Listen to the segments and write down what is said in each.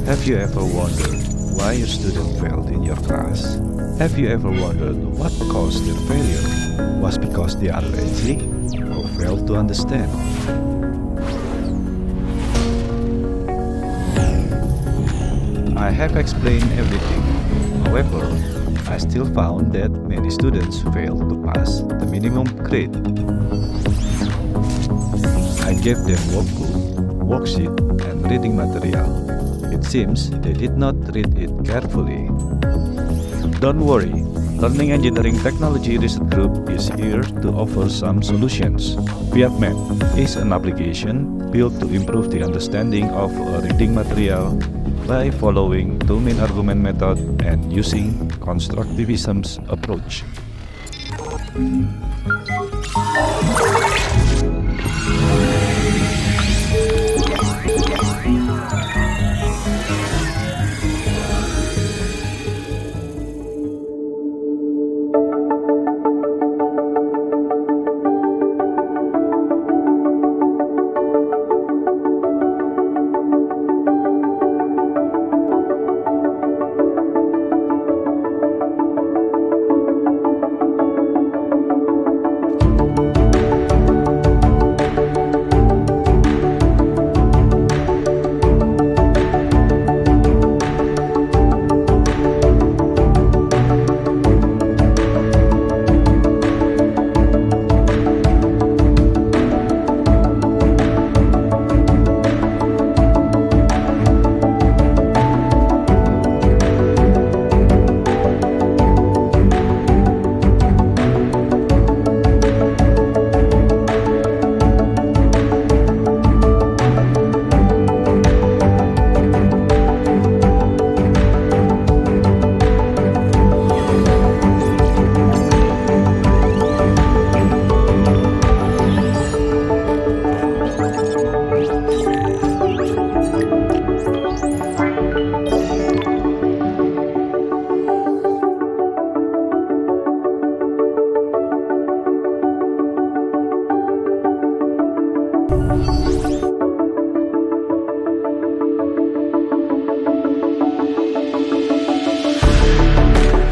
Have you ever wondered why your student failed in your class? Have you ever wondered what caused their failure? Was because they are lazy or failed to understand? I have explained everything. However, I still found that many students failed to pass the minimum grade. I gave them workbook, worksheet, and reading material. It seems they did not read it carefully. Don't worry, Learning Engineering Technology Research Group is here to offer some solutions. ViapMath is an application built to improve the understanding of a reading material by following two-main argument method and using constructivism's approach.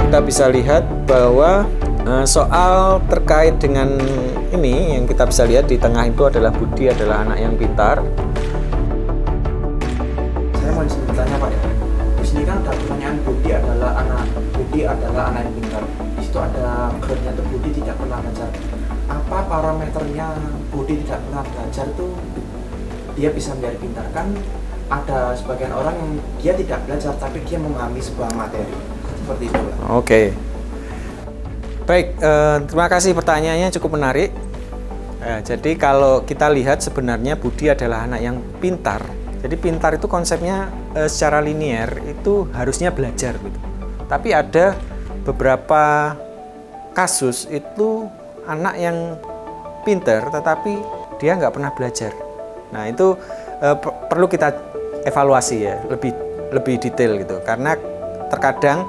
Kita bisa lihat bahwa soal terkait dengan ini yang kita bisa lihat di tengah itu adalah Budi adalah anak yang pintar. Saya mau disini bertanya Pak ya. Di sini kan ada pertanyaan Budi adalah anak yang pintar. Di situ ada grade-nya tuh Budi tidak pernah belajar. Apa parameternya Budi tidak pernah belajar tuh dia bisa menjadi pintar? Kan ada sebagian orang yang dia tidak belajar tapi dia memahami sebuah materi. Seperti itu Pak. Oke. Baik, terima kasih pertanyaannya cukup menarik. Jadi kalau kita lihat sebenarnya Budi adalah anak yang pintar. Jadi pintar itu konsepnya secara linier itu harusnya belajar gitu. Tapi ada beberapa kasus itu anak yang pintar tetapi dia nggak pernah belajar. Nah itu perlu kita evaluasi ya lebih detail gitu. Karena terkadang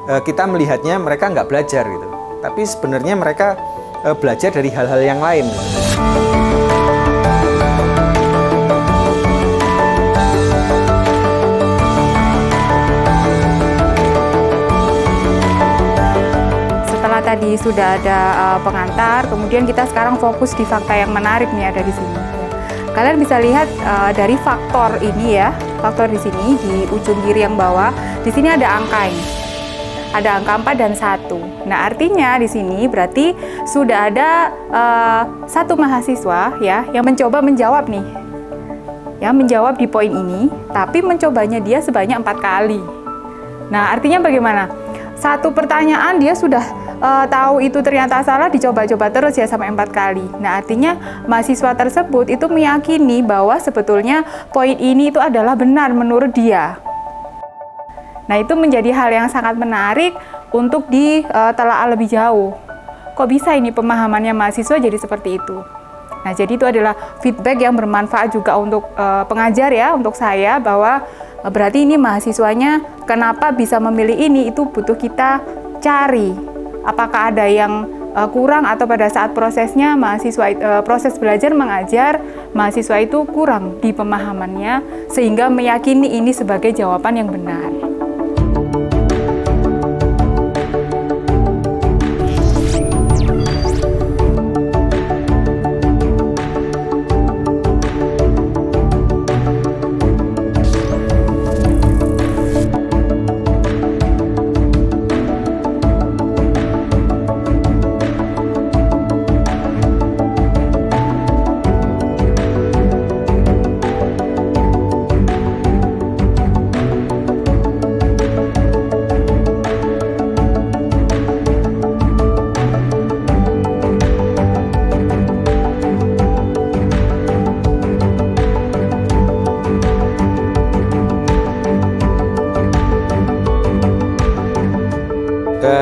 kita melihatnya mereka nggak belajar gitu. Tapi sebenarnya mereka belajar dari hal-hal yang lain. Setelah tadi sudah ada pengantar, kemudian kita sekarang fokus di fakta yang menarik nih ada di sini. Kalian bisa lihat dari faktor ini ya, faktor di sini di ujung kiri yang bawah, di sini ada angka ini. Ada angka 4 dan 1. Nah, artinya di sini berarti sudah ada satu mahasiswa ya yang mencoba menjawab nih. Ya, menjawab di poin ini, tapi mencobanya dia sebanyak 4 kali. Nah, artinya bagaimana? Satu pertanyaan dia sudah tahu itu ternyata salah, dicoba-coba terus ya sampai 4 kali. Nah, artinya mahasiswa tersebut itu meyakini bahwa sebetulnya poin ini itu adalah benar menurut dia. Nah, itu menjadi hal yang sangat menarik untuk ditelaah lebih jauh. Kok bisa ini pemahamannya mahasiswa jadi seperti itu? Nah, jadi itu adalah feedback yang bermanfaat juga untuk pengajar ya, untuk saya, bahwa berarti ini mahasiswanya kenapa bisa memilih ini, itu butuh kita cari. Apakah ada yang kurang atau pada saat prosesnya proses belajar mengajar mahasiswa itu kurang di pemahamannya sehingga meyakini ini sebagai jawaban yang benar.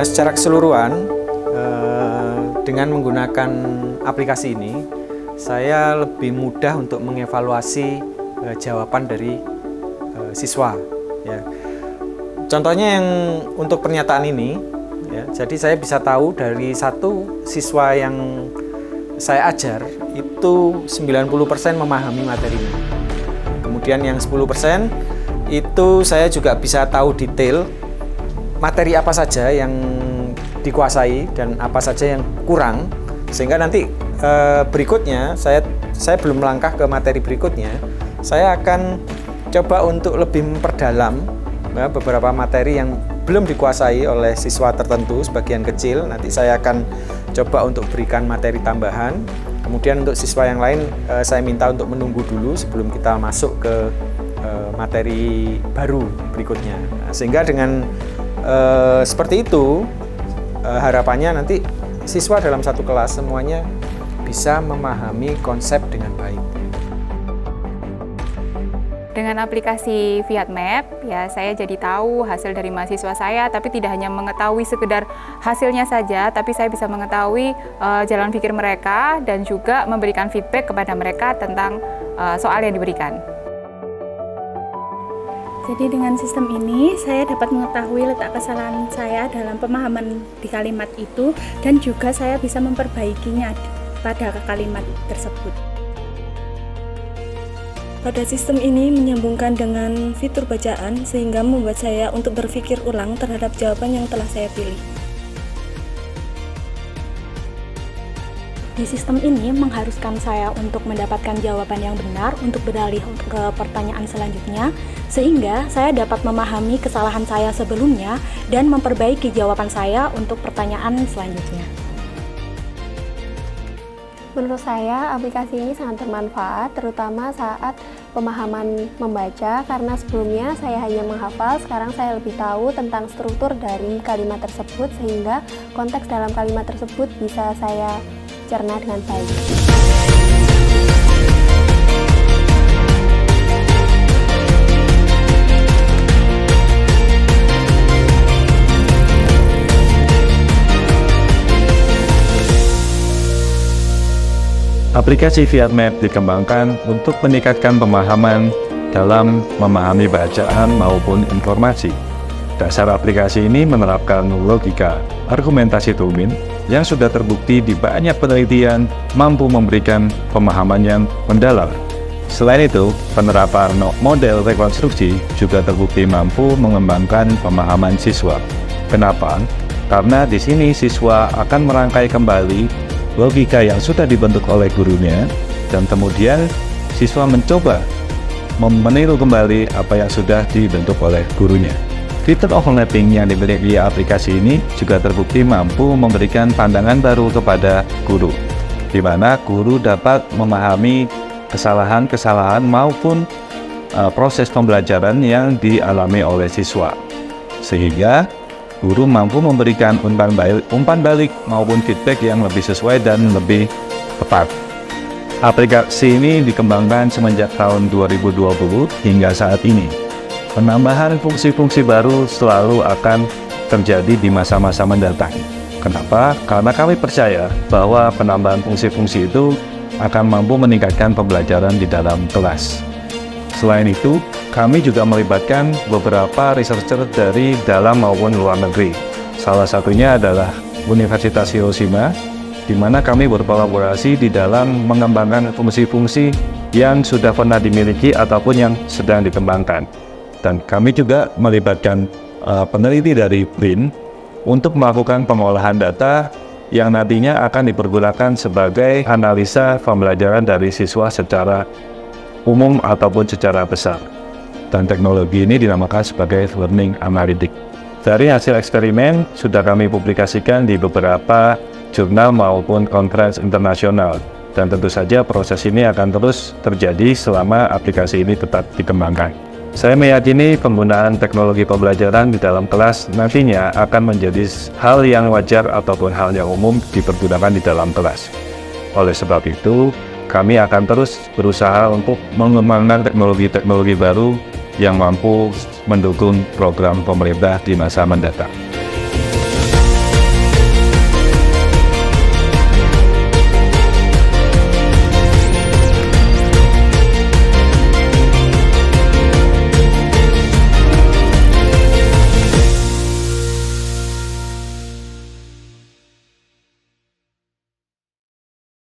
Secara keseluruhan, dengan menggunakan aplikasi ini, saya lebih mudah untuk mengevaluasi jawaban dari siswa. Ya. Contohnya yang untuk pernyataan ini, ya, jadi saya bisa tahu dari satu siswa yang saya ajar itu 90% memahami materinya. Kemudian yang 10% itu saya juga bisa tahu detail materi apa saja yang dikuasai dan apa saja yang kurang, sehingga nanti berikutnya saya belum melangkah ke materi berikutnya, saya akan coba untuk lebih memperdalam beberapa materi yang belum dikuasai oleh siswa tertentu, sebagian kecil. Nanti saya akan coba untuk berikan materi tambahan. Kemudian untuk siswa yang lain saya minta untuk menunggu dulu sebelum kita masuk ke materi baru berikutnya. Nah, sehingga dengan seperti itu, harapannya nanti siswa dalam satu kelas semuanya bisa memahami konsep dengan baik. Dengan aplikasi ViatMap, ya saya jadi tahu hasil dari mahasiswa saya, tapi tidak hanya mengetahui sekedar hasilnya saja, tapi saya bisa mengetahui jalan pikir mereka dan juga memberikan feedback kepada mereka tentang soal yang diberikan. Jadi dengan sistem ini saya dapat mengetahui letak kesalahan saya dalam pemahaman di kalimat itu dan juga saya bisa memperbaikinya pada kalimat tersebut. Pada sistem ini menyambungkan dengan fitur bacaan sehingga membuat saya untuk berpikir ulang terhadap jawaban yang telah saya pilih. Di sistem ini mengharuskan saya untuk mendapatkan jawaban yang benar untuk beralih ke pertanyaan selanjutnya, sehingga saya dapat memahami kesalahan saya sebelumnya dan memperbaiki jawaban saya untuk pertanyaan selanjutnya. Menurut saya, aplikasi ini sangat bermanfaat, terutama saat pemahaman membaca, karena sebelumnya saya hanya menghafal, sekarang saya lebih tahu tentang struktur dari kalimat tersebut, sehingga konteks dalam kalimat tersebut bisa saya cerna dengan baik. Aplikasi ViatMap dikembangkan untuk meningkatkan pemahaman dalam memahami bacaan maupun informasi. Dasar aplikasi ini menerapkan logika argumentasi Tumin yang sudah terbukti di banyak penelitian mampu memberikan pemahaman yang mendalam. Selain itu, penerapan model rekonstruksi juga terbukti mampu mengembangkan pemahaman siswa. Kenapa? Karena di sini siswa akan merangkai kembali logika yang sudah dibentuk oleh gurunya, dan kemudian siswa mencoba meniru kembali apa yang sudah dibentuk oleh gurunya. Fitur overlapping yang dimiliki aplikasi ini juga terbukti mampu memberikan pandangan baru kepada guru, di mana guru dapat memahami kesalahan-kesalahan maupun proses pembelajaran yang dialami oleh siswa, sehingga guru mampu memberikan umpan balik maupun feedback yang lebih sesuai dan lebih tepat. Aplikasi ini dikembangkan semenjak tahun 2020 hingga saat ini. Penambahan fungsi-fungsi baru selalu akan terjadi di masa-masa mendatang. Kenapa? Karena kami percaya bahwa penambahan fungsi-fungsi itu akan mampu meningkatkan pembelajaran di dalam kelas. Selain itu, kami juga melibatkan beberapa researcher dari dalam maupun luar negeri. Salah satunya adalah Universitas Hiroshima, di mana kami berkolaborasi di dalam mengembangkan fungsi-fungsi yang sudah pernah dimiliki ataupun yang sedang dikembangkan. Dan kami juga melibatkan peneliti dari BRIN untuk melakukan pengolahan data yang nantinya akan dipergunakan sebagai analisa pembelajaran dari siswa secara umum ataupun secara besar. Dan teknologi ini dinamakan sebagai learning analytics. Dari hasil eksperimen sudah kami publikasikan di beberapa jurnal maupun konferensi internasional. Dan tentu saja proses ini akan terus terjadi selama aplikasi ini tetap dikembangkan. Saya meyakini penggunaan teknologi pembelajaran di dalam kelas nantinya akan menjadi hal yang wajar ataupun hal yang umum dipergunakan di dalam kelas. Oleh sebab itu, kami akan terus berusaha untuk mengembangkan teknologi-teknologi baru yang mampu mendukung program pemerintah di masa mendatang.